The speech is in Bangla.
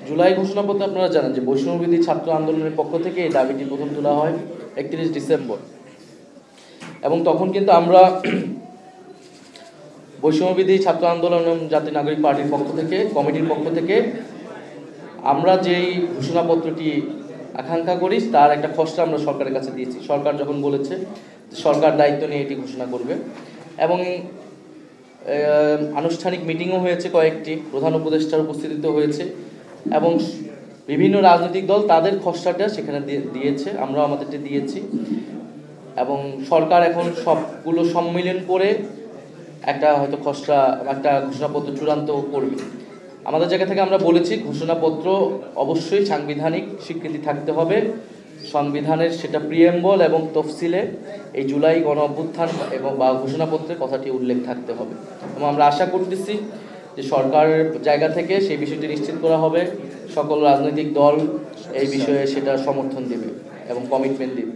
জুলাই ঘোষণাপত্রে আপনারা জানেন যে বৈষম্যবিরোধী ছাত্র আন্দোলনের পক্ষ থেকে এই দাবিটি প্রথম তোলা হয় 31 ডিসেম্বর, এবং তখন কিন্তু আমরা বৈষম্যবিরোধী ছাত্র আন্দোলন জাতীয় নাগরিক পার্টির পক্ষ থেকে, কমিটির পক্ষ থেকে আমরা যেই ঘোষণাপত্রটি আকাঙ্ক্ষা করি তার একটা খসড়া আমরা সরকারের কাছে দিয়েছি। সরকার যখন বলেছে সরকার দায়িত্ব নিয়ে এটি ঘোষণা করবে, এবং আনুষ্ঠানিক মিটিংও হয়েছে, কয়েকটি প্রধান উপদেষ্টার উপস্থিতিতে হয়েছে, এবং বিভিন্ন রাজনৈতিক দল তাদের খসড়াটা সেখানে দিয়েছে, আমরাও আমাদেরটি দিয়েছি, এবং সরকার এখন সবগুলো সম্মিলন করে একটা হয়তো খসড়া, একটা ঘোষণাপত্র চূড়ান্ত করবে। আমাদের জায়গা থেকে আমরা বলেছি ঘোষণাপত্র অবশ্যই সাংবিধানিক স্বীকৃতি থাকতে হবে, সংবিধানের সেটা প্রিএম্বল এবং তফসিলে এই জুলাই গণ অভ্যুত্থান এবং বা ঘোষণাপত্রের কথাটি উল্লেখ থাকতে হবে, এবং আমরা আশা করতেছি যে সরকারের জায়গা থেকে সেই বিষয়টি নিশ্চিত করা হবে, সকল রাজনৈতিক দল এই বিষয়ে সেটা সমর্থন দেবে এবং কমিটমেন্ট দেবে।